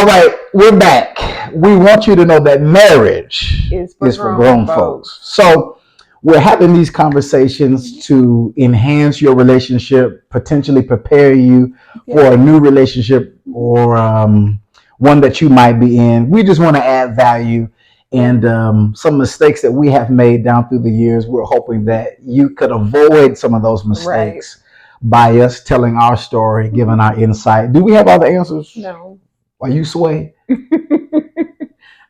All right, we're back. We want you to know that marriage It's is for grown folks. So we're having these conversations to enhance your relationship, potentially prepare you for a new relationship or one that you might be in. We just want to add value and some mistakes that we have made down through the years. We're hoping that you could avoid some of those mistakes by us telling our story, giving our insight. Do we have all the answers? No. Are you sway?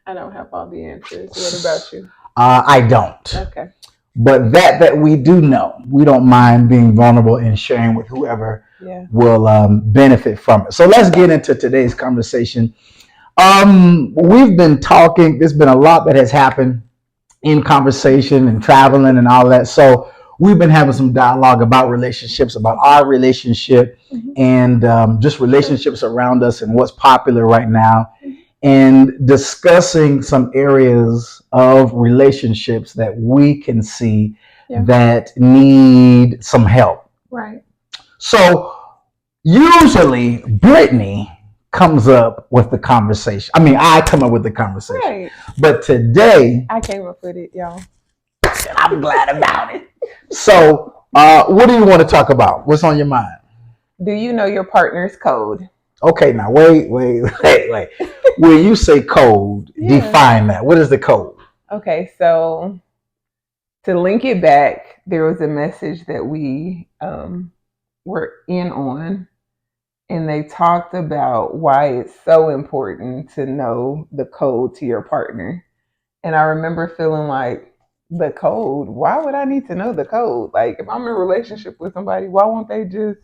I don't have all the answers. What about you? I don't. Okay. But that we do know, we don't mind being vulnerable and sharing with whoever will benefit from it. So let's get into today's conversation. We've been talking. There's been a lot that has happened in conversation and traveling and all that. So we've been having some dialogue about relationships, about our relationship, and just relationships around us and what's popular right now, and discussing some areas of relationships that we can see that need some help. Right. So usually Brittany comes up with the conversation. I mean, I come up with the conversation. Right. But today I came up with it, y'all. And I'm glad about it. So what do you want to talk about? What's on your mind? Do you know your partner's code? Okay, now wait. When you say code, define that. What is the code? Okay, so to link it back, there was a message that we were in on, and they talked about why it's so important to know the code to your partner. And I remember feeling like, the code? Why would I need to know the code? Like, if I'm in a relationship with somebody, why won't they just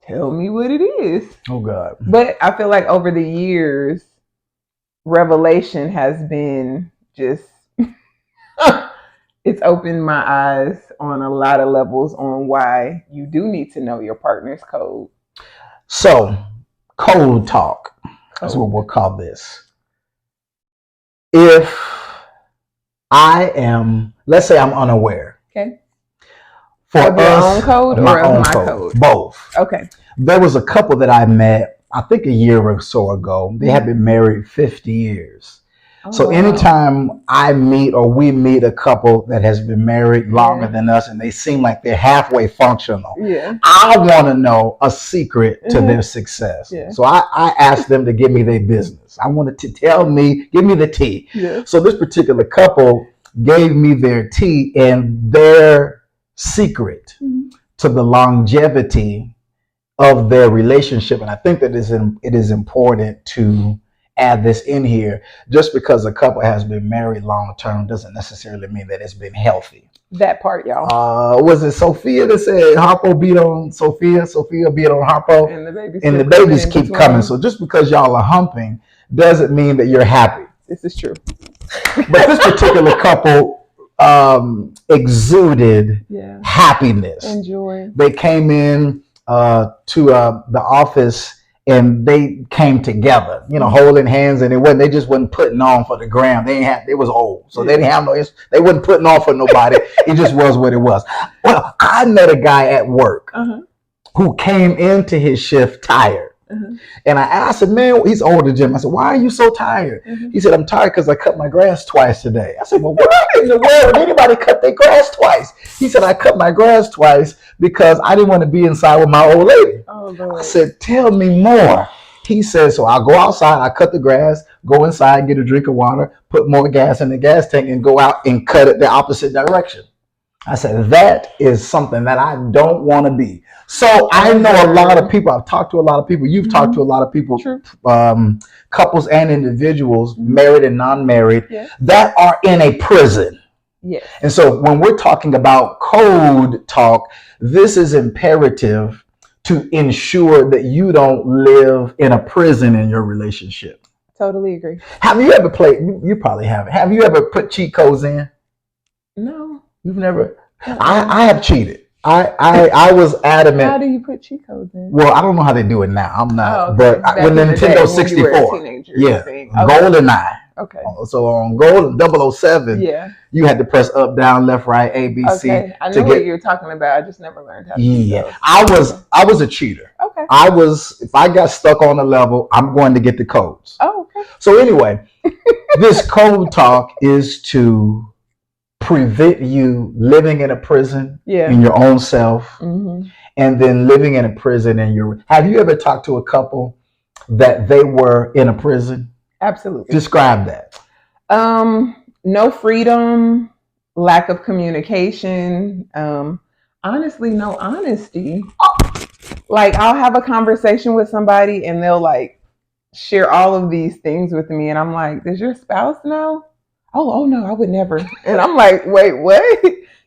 tell me what it is? Oh, God. But I feel like over the years, revelation has been just, it's opened my eyes on a lot of levels on why you do need to know your partner's code. So, code talk. That's what we'll call this. If I am, let's say I'm unaware. Okay. For of your own code or of my code? Both. Okay. There was a couple that I met, I think a year or so ago. They had been married 50 years. So anytime I meet or we meet a couple that has been married longer than us and they seem like they're halfway functional, I want to know a secret to their success. So I asked them to give me their business. I wanted to tell me, give me the tea. So this particular couple gave me their tea and their secret to the longevity of their relationship. And I think that it is important to add this in here. Just because a couple has been married long term doesn't necessarily mean that it's been healthy. That part, y'all. Was it Sophia that said Harpo beat on Sophia, Sophia beat on Harpo, and the babies keep coming? So just because y'all are humping doesn't mean that you're happy. This is true. But this particular couple exuded happiness and joy. They came in to the office and they came together, holding hands, and they just wasn't putting on for the gram. They was old, so they didn't have they wasn't putting on for nobody. It just was what it was. Well, I met a guy at work who came into his shift tired. And I asked him, man, he's older than Jim. I said, why are you so tired? He said, I'm tired because I cut my grass twice today. I said, well, why in the world would anybody cut their grass twice? He said, I cut my grass twice because I didn't want to be inside with my old lady. I said, tell me more. He said, so I'll go outside, I cut the grass, go inside, get a drink of water, put more gas in the gas tank, and go out and cut it the opposite direction. I said, that is something that I don't want to be. So I know a lot of people. I've talked to a lot of people. You've talked to a lot of people, couples and individuals, married and non-married, that are in a prison. Yes. And so when we're talking about code talk, this is imperative to ensure that you don't live in a prison in your relationship. Totally agree. Have you ever played? You probably haven't. Have you ever put cheat codes in? No. You've never? I have cheated. I was adamant. How do you put cheat codes in? Well, I don't know how they do it now. I'm not. Oh, okay. But when Nintendo 64, GoldenEye. GoldenEye. Okay. So on Golden 007, Yeah. you had to press up, down, left, right, A, B, C. Okay. I know what you're talking about. I just never learned how to do those. I was a cheater. Okay. If I got stuck on a level, I'm going to get the codes. Oh, okay. So anyway, this code talk is to prevent you living in a prison in your own self, and then living in a prison in your. Have you ever talked to a couple that they were in a prison? Absolutely. Describe that. No freedom, lack of communication, honestly, no honesty. Like, I'll have a conversation with somebody and they'll like share all of these things with me, and I'm like, does your spouse know? Oh no, I would never. And I'm like, wait, what?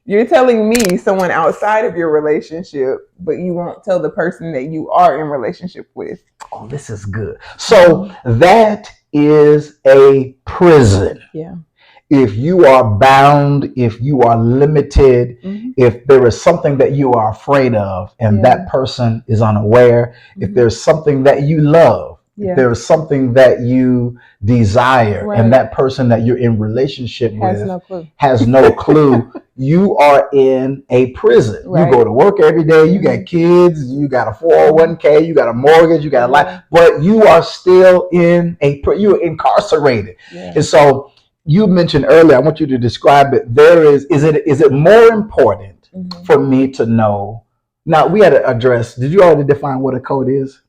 You're telling me someone outside of your relationship, but you won't tell the person that you are in relationship with. Oh, this is good. So that is a prison. Yeah. If you are bound, if you are limited, if there is something that you are afraid of and that person is unaware, if there's something that you love, if there's something that you desire, and that person that you're in relationship with has no clue, you are in a prison. You go to work every day, you got kids, you got a 401k, you got a mortgage, you got a life, but you are still you're incarcerated. And so you mentioned earlier, I want you to describe it. Is it more important for me to know? Now, we had to address, did you already define what a code is?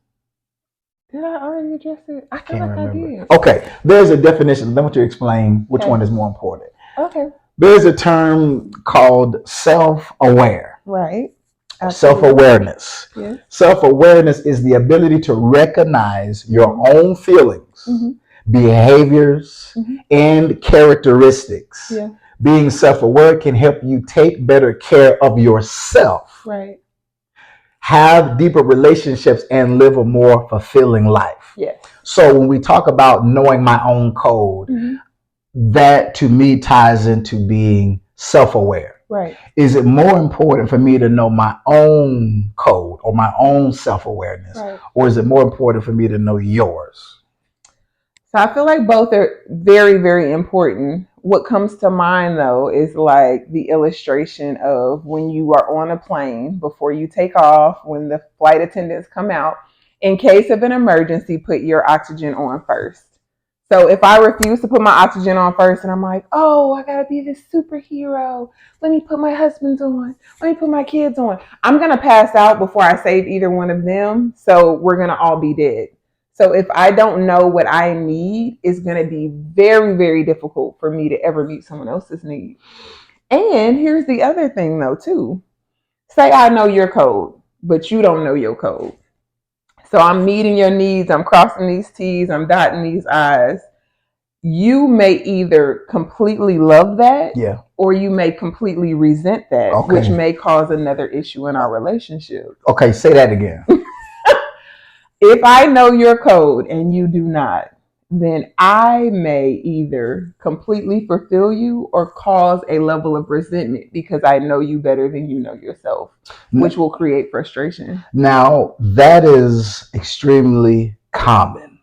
Did I already address it? I feel like I did. Okay, there's a definition. I want you to explain which one is more important. Okay. There's a term called self-aware. Right. Self-awareness. Yes. Self-awareness is the ability to recognize your own feelings, behaviors, and characteristics. Yeah. Being self-aware can help you take better care of yourself. Right. Have deeper relationships and live a more fulfilling life. Yes. So when we talk about knowing my own code, that to me ties into being self-aware. Right. Is it more important for me to know my own code or my own self-awareness, or is it more important for me to know yours? So I feel like both are very, very important. What comes to mind, though, is like the illustration of when you are on a plane, before you take off, when the flight attendants come out, in case of an emergency, put your oxygen on first. So if I refuse to put my oxygen on first and I'm like, oh, I gotta be this superhero, let me put my husband's on, let me put my kids on, I'm gonna pass out before I save either one of them. So we're gonna all be dead. So if I don't know what I need, it's going to be very, very difficult for me to ever meet someone else's need. And here's the other thing, though, too. Say I know your code, but you don't know your code. So I'm meeting your needs, I'm crossing these T's, I'm dotting these I's. You may either completely love that, or you may completely resent that, which may cause another issue in our relationship. Okay, say that again. If I know your code and you do not, then I may either completely fulfill you or cause a level of resentment because I know you better than you know yourself, which will create frustration. Now, that is extremely common.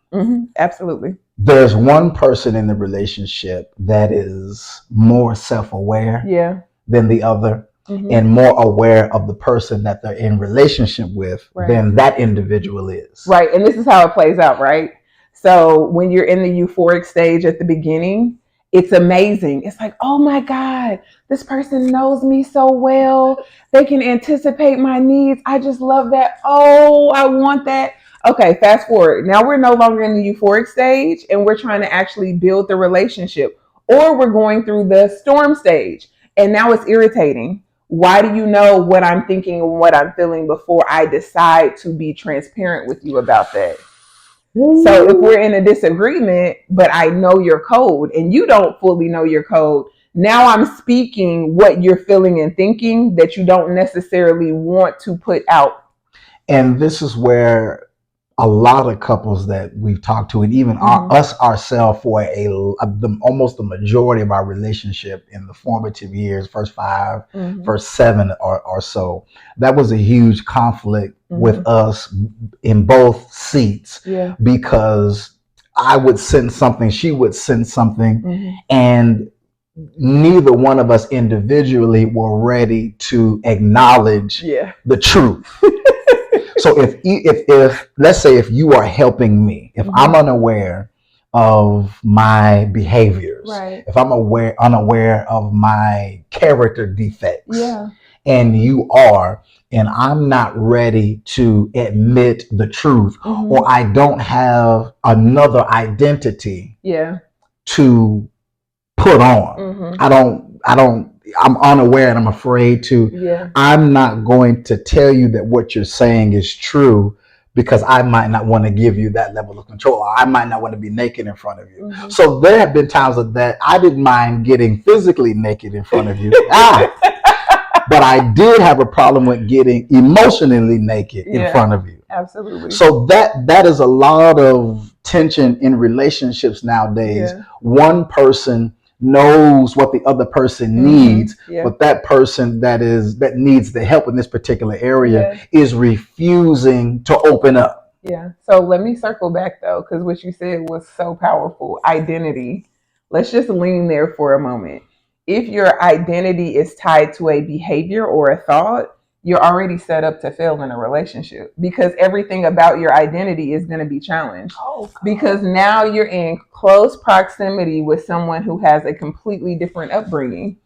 Absolutely. There's one person in the relationship that is more self-aware than the other. And more aware of the person that they're in relationship with than that individual is. Right. And this is how it plays out, right? So when you're in the euphoric stage at the beginning, it's amazing. It's like, oh my God, this person knows me so well. They can anticipate my needs. I just love that. Oh, I want that. Okay, fast forward. Now we're no longer in the euphoric stage and we're trying to actually build the relationship, or we're going through the storm stage. And now it's irritating. Why do you know what I'm thinking and what I'm feeling before I decide to be transparent with you about that? So if we're in a disagreement, but I know your code and you don't fully know your code, now I'm speaking what you're feeling and thinking that you don't necessarily want to put out. And this is where a lot of couples that we've talked to, and even us ourselves, for almost the majority of our relationship in the formative years, first 5, first 7 or so, that was a huge conflict with us in both seats, because I would sense something, she would sense something, Mhm. and neither one of us individually were ready to acknowledge Yeah. the truth. So if let's say if you are helping me, if I'm unaware of my behaviors, Right. if I'm unaware of my character defects, Yeah. and you are, and I'm not ready to admit the truth, or I don't have another identity Yeah. to put on. I'm unaware and I'm afraid to. Yeah. I'm not going to tell you that what you're saying is true because I might not want to give you that level of control. Or I might not want to be naked in front of you. So there have been times of that I didn't mind getting physically naked in front of you. But I did have a problem with getting emotionally naked in front of you. Absolutely. So that is a lot of tension in relationships nowadays. Yeah. One person knows what the other person needs, but that person that needs the help in this particular area is refusing to open up. Yeah. So let me circle back though, because what you said was so powerful. Identity. Let's just lean there for a moment. If your identity is tied to a behavior or a thought, you're already set up to fail in a relationship because everything about your identity is going to be challenged. Because now you're in close proximity with someone who has a completely different upbringing.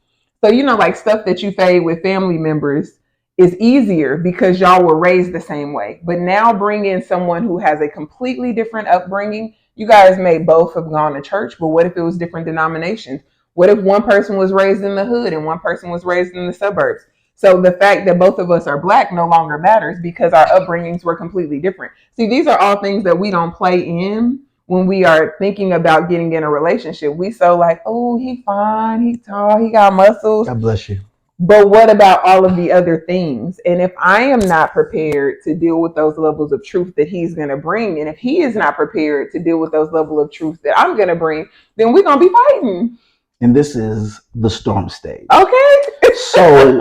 So, like stuff that you say with family members is easier because y'all were raised the same way. But now bring in someone who has a completely different upbringing. You guys may both have gone to church, but what if it was different denominations? What if one person was raised in the hood and one person was raised in the suburbs? So the fact that both of us are Black no longer matters because our upbringings were completely different. See, these are all things that we don't play in when we are thinking about getting in a relationship. We so like, oh, he fine, he tall, he got muscles. God bless you. But what about all of the other things? And if I am not prepared to deal with those levels of truth that he's going to bring, and if he is not prepared to deal with those levels of truth that I'm going to bring, then we're going to be fighting. And this is the storm stage. Okay. So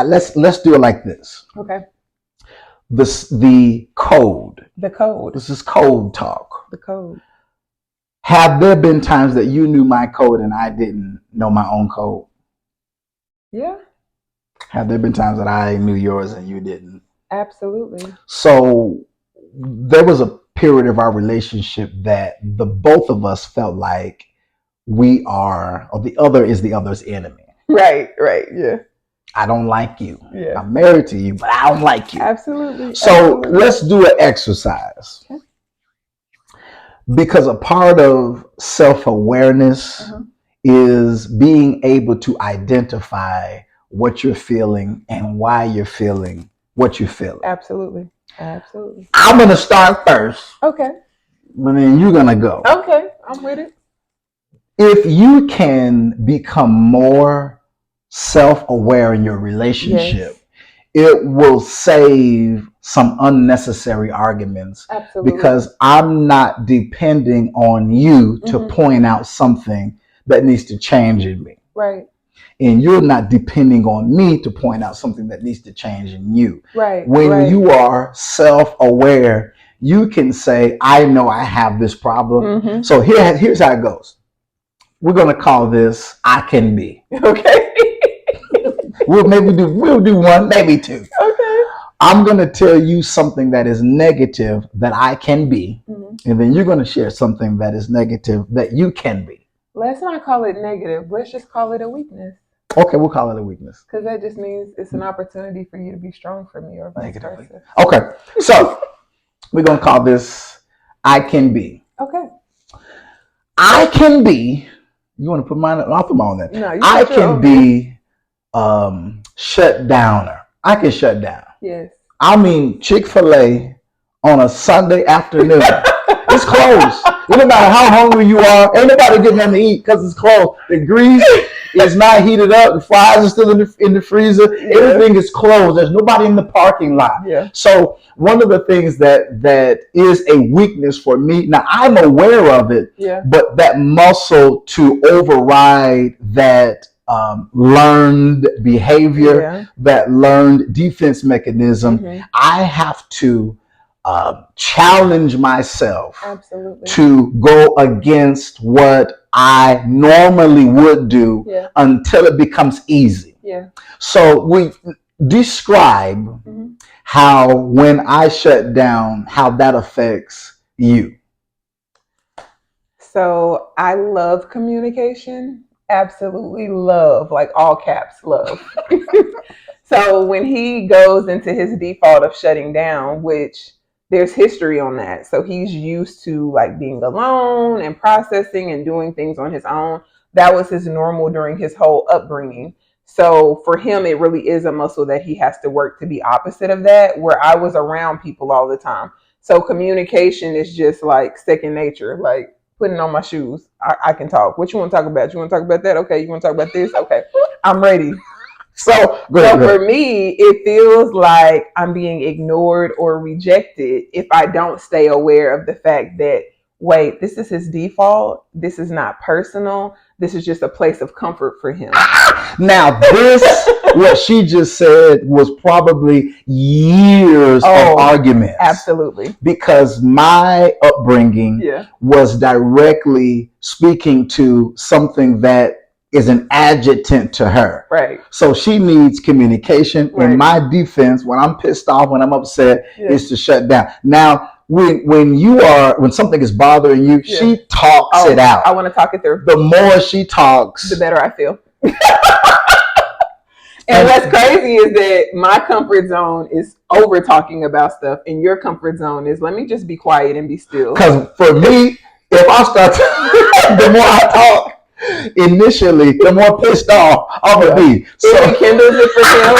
let's do it like this. Okay. The code. The code. This is code talk. The code. Have there been times that you knew my code and I didn't know my own code? Yeah. Have there been times that I knew yours and you didn't? Absolutely. So there was a period of our relationship that the both of us felt like we are, or the other is the other's enemy. Right, yeah. I don't like you. Yeah. I'm married to you, but I don't like you. Absolutely. So let's do an exercise. Okay. Because a part of self-awareness is being able to identify what you're feeling and why you're feeling what you're feeling. Absolutely. Absolutely. I'm going to start first. Okay. But then you're going to go. Okay. I'm with it. If you can become more self-aware in your relationship, it will save some unnecessary arguments. Absolutely. Because I'm not depending on you to point out something that needs to change in me. Right. And you're not depending on me to point out something that needs to change in you. Right. When you are self-aware, you can say, I know I have this problem. So here's how it goes. We're going to call this I Can Be. Okay. We'll do one, maybe two. Okay. I'm going to tell you something that is negative that I can be. And then you're going to share something that is negative that you can be. Let's not call it negative. Let's just call it a weakness. Okay, we'll call it a weakness. Because that just means it's an opportunity for you to be strong for me or vice versa. Okay, so we're going to call this I Can Be. Okay. I can be, you want to put mine, I'll put mine on that. No, I can be shut downer. I can shut down. Yes. I mean, Chick-fil-A on a Sunday afternoon. It's closed. It doesn't matter how hungry you are. Ain't nobody getting nothing to eat because it's closed. The grease is not heated up. The fries are still in the freezer. Yeah. Everything is closed. There's nobody in the parking lot. Yeah. So one of the things that is a weakness for me, now I'm aware of it, but that muscle to override that learned behavior, that learned defense mechanism, I have to challenge myself Absolutely. to go against what I normally would do until it becomes easy. Yeah. So we describe how when I shut down, how that affects you. So I love communication. Absolutely love, like all caps, love. So when he goes into his default of shutting down, which there's history on that. So he's used to like being alone and processing and doing things on his own. That was his normal during his whole upbringing. So for him, it really is a muscle that he has to work to be opposite of that, where I was around people all the time. So communication is just like second nature, like putting on my shoes. I can talk. What you want to talk about? You want to talk about that? Okay. You want to talk about this? Okay. I'm ready. So for me, it feels like I'm being ignored or rejected if I don't stay aware of the fact that, wait, this is his default. This is not personal. This is just a place of comfort for him. Now, what she just said was probably years of arguments. Absolutely. Because my upbringing was directly speaking to something that is an adjutant to her. Right. So she needs communication. Right. In my defense, when I'm pissed off, when I'm upset, is to shut down. Now, when something is bothering you, she talks it out. I want to talk it through. The more she talks, the better I feel. And what's crazy is that my comfort zone is over talking about stuff, and your comfort zone is let me just be quiet and be still. Because for me, if I start, the more I talk, initially, the more pissed off I'm gonna be. So it rekindles it for him,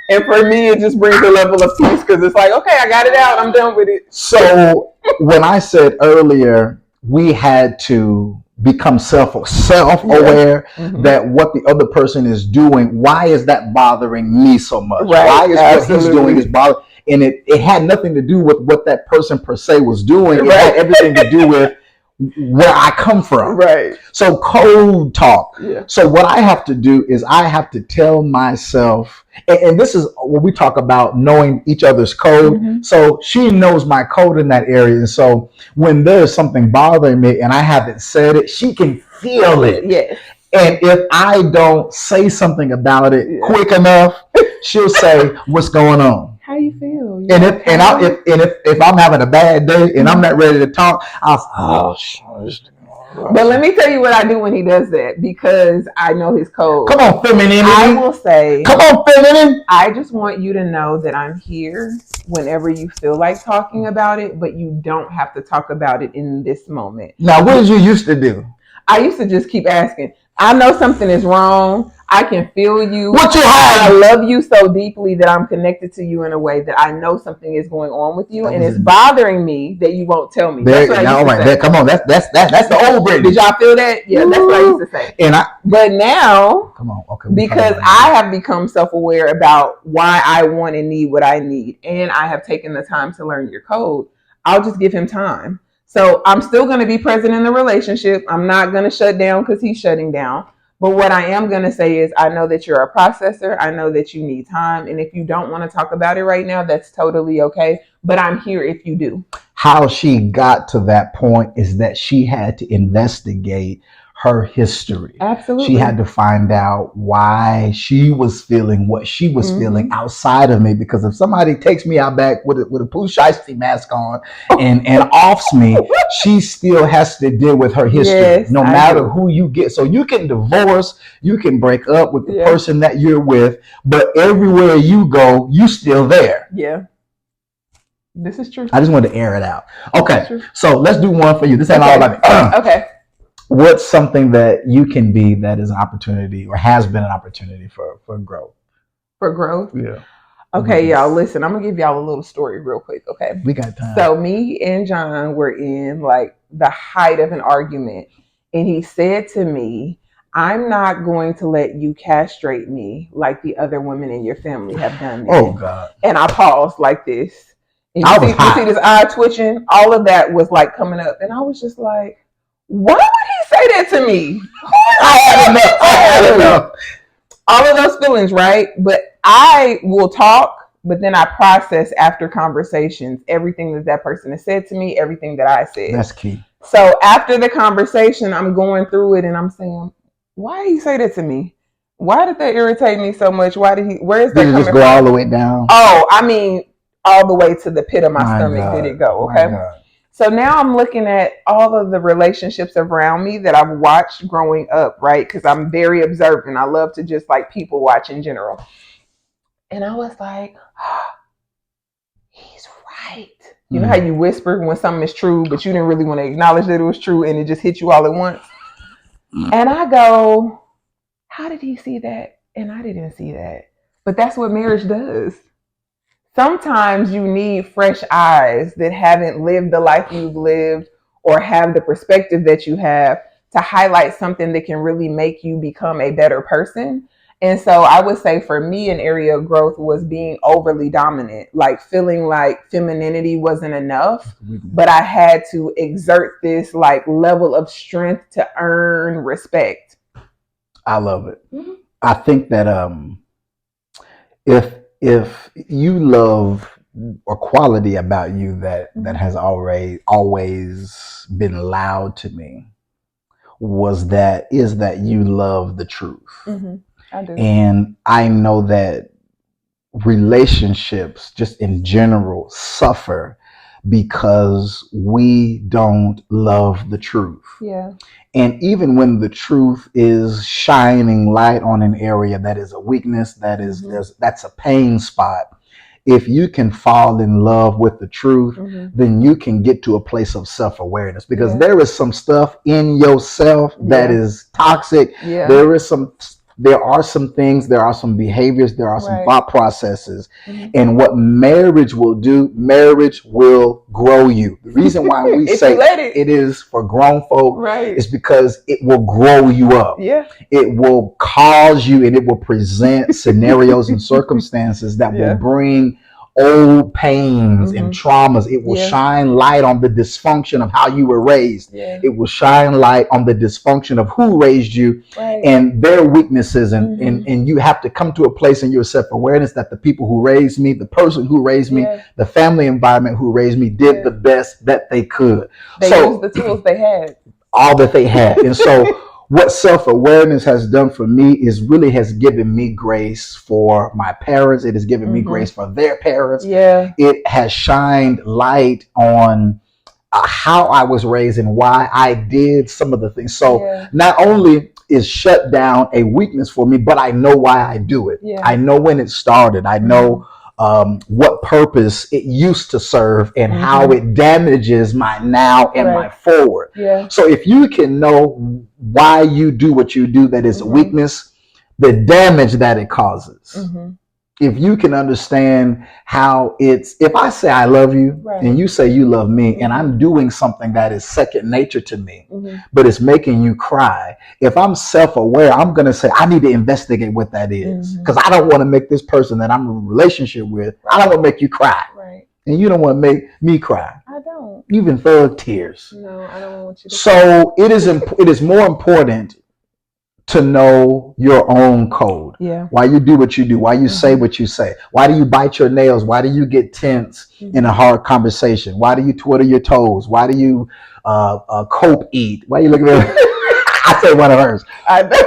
and for me, it just brings a level of peace because it's like, okay, I got it out, I'm done with it. So when I said earlier, we had to become self-aware that what the other person is doing, why is that bothering me so much? Right. Why is what he's doing is bothering? And it had nothing to do with what that person per se was doing. It had everything to do with where I come from. Right. So code talk. Yeah. So what I have to do is I have to tell myself, and this is what we talk about, knowing each other's code. So she knows my code in that area. And so when there's something bothering me and I haven't said it, she can feel it. Yes. And if I don't say something about it quick enough, she'll say, "What's going on? How you feel?" And if I'm having a bad day and I'm not ready to talk, I'll But let me tell you what I do when he does that, because I know his code. Come on, feminine. I will say, come on, feminine. I just want you to know that I'm here whenever you feel like talking about it, but you don't have to talk about it in this moment. Now, what did you used to do? I used to just keep asking. I know something is wrong. I can feel you. What you have? I love you so deeply that I'm connected to you in a way that I know something is going on with you, and it's bothering me that you won't tell me. That's what I used to say. Come on, that's the old Britney. Did y'all feel that? Yeah, that's what I used to say. But now, come on, okay, because I have become self-aware about why I want and need what I need, and I have taken the time to learn your code, I'll just give him time. So I'm still going to be present in the relationship. I'm not going to shut down because he's shutting down. But what I am going to say is I know that you're a processor. I know that you need time. And if you don't want to talk about it right now, that's totally okay. But I'm here if you do. How she got to that point is that she had to investigate her history. Absolutely. She had to find out why she was feeling what she was feeling outside of me. Because if somebody takes me out back with a Pooh Shiesty mask on and offs me, she still has to deal with her history, no matter who you get. So you can divorce, you can break up with the person that you're with, but everywhere you go, you still there. Yeah. This is true. I just wanted to air it out. Okay, so let's do one for you. This ain't all about me. Okay. What's something that you can be that is an opportunity or has been an opportunity for growth? For growth? Yeah. Okay, y'all, listen, I'm going to give y'all a little story real quick, okay? We got time. So me and John were in like the height of an argument, and he said to me, I'm not going to let you castrate me like the other women in your family have done. Oh, God. And I paused like this. And you see this eye twitching? All of that was like coming up. And I was just like, why would he say that to me? I had enough. All of those feelings, right? But I will talk but then I process after conversations everything that that person has said to me, everything that I said. That's key. So after the conversation, I'm going through it and I'm saying, why did he say that to me? Why did that irritate me so much? Where is that Did it coming just go from? all the way down? Oh, I mean, all the way to the pit of my stomach God. did it go, My okay? God. So now I'm looking at all of the relationships around me that I've watched growing up, right? Because I'm very observant. I love to just like people watch in general. And I was like, he's right. You know how you whisper when something is true, but you didn't really want to acknowledge that it was true and it just hit you all at once? And I go, how did he see that? And I didn't see that. But that's what marriage does. Sometimes you need fresh eyes that haven't lived the life you've lived or have the perspective that you have to highlight something that can really make you become a better person. And so I would say for me, an area of growth was being overly dominant, like feeling like femininity wasn't enough, but I had to exert this like level of strength to earn respect. I love it. Mm-hmm. I think that if you love a quality about you that has always been loud to me is that you love the truth. Mm-hmm. I do. And I know that relationships just in general suffer because we don't love the truth. Yeah. And even when the truth is shining light on an area that is a weakness, that's a pain spot, if you can fall in love with the truth, then you can get to a place of self-awareness, because there is some stuff in yourself that is toxic. Yeah. There are some things, there are some behaviors, there are some thought processes. And what marriage will do, marriage will grow you. The reason why we say it is for grown folk is because it will grow you up. Yeah. It will cause you, and it will present scenarios and circumstances that will bring old pains and traumas. It will shine light on the dysfunction of how you were raised. It will shine light on the dysfunction of who raised you and their weaknesses. And you have to come to a place in your self-awareness that the people who raised me, the person who raised me, the family environment who raised me did the best that they could. They used the tools they had. All that they had. And so what self-awareness has done for me is really has given me grace for my parents. It has given me grace for their parents. Yeah. It has shined light on how I was raised and why I did some of the things. So not only is shut down a weakness for me, but I know why I do it. I know when it started. I know what purpose it used to serve and how it damages my now and my forward. So if you can know why you do what you do, that is a weakness, the damage that it causes. If you can understand how if I say I love you and you say you love me, and I'm doing something that is second nature to me, but it's making you cry. If I'm self-aware, I'm going to say, I need to investigate what that is, because I don't want to make this person that I'm in a relationship with, I don't want to make you cry. And you don't want to make me cry. I don't. Even third tears. No, I don't want you to So it is more important to know your own code. Why you do what you do, why you say what you say, why do you bite your nails, why do you get tense in a hard conversation, why do you twiddle your toes, why do you cope eat, why you looking at me? I say one of hers. I was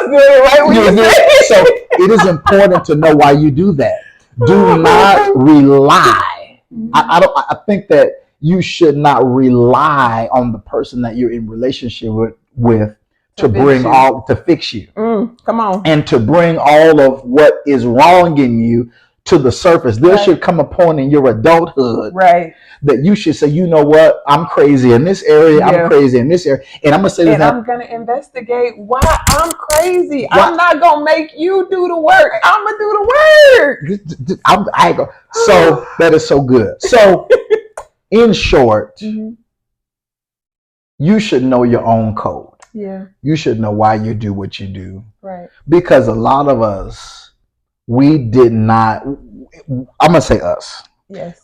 doing it right when you said it. So it is important to know why you do that. Do not rely. I think that you should not rely on the person that you're in relationship with to fix you. Come on. And to bring all of what is wrong in you to the surface. There should come a point in your adulthood that you should say, you know what, I'm crazy in this area, I'm crazy in this area, and I'm gonna say this. And I'm gonna investigate why I'm crazy. I'm not gonna make you do the work. I'm gonna do the work. So that is so good. So in short, you should know your own code. You should know why you do what you do. Because a lot of us, we did not, I'm gonna say us.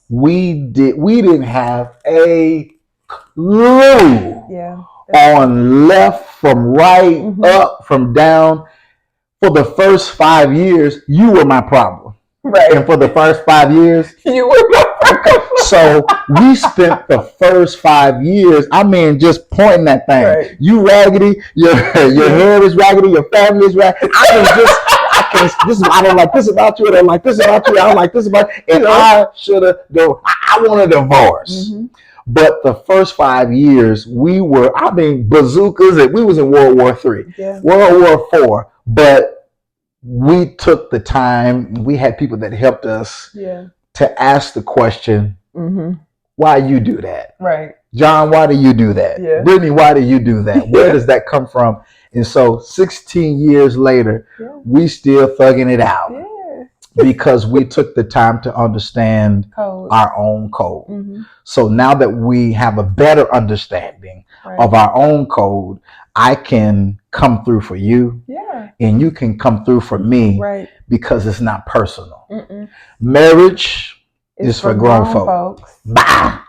We didn't have a clue on left from right, up from down. for the first 5 years, you were my problem. Right. And for the first 5 years, you were my problem. So we spent the first 5 years, I mean, just pointing that thing. Right. You raggedy, your hair is raggedy, your family is raggedy. I don't like this about you, I don't like this about you, I don't like this about you. And I should have, I want a divorce. Mm-hmm. But the first 5 years, we were, bazookas, and we was in World War III, World War IV. But we took the time, we had people that helped us to ask the question, why you do that? Right. John, why do you do that? Yeah. Brittany, why do you do that? Where does that come from? And so 16 years later, we still thugging it out. Yeah. Because we took the time to understand our own code. Mm-hmm. So now that we have a better understanding of our own code, I can come through for you, and you can come through for me, because it's not personal. Mm-mm. Marriage is for grown folks. Bye.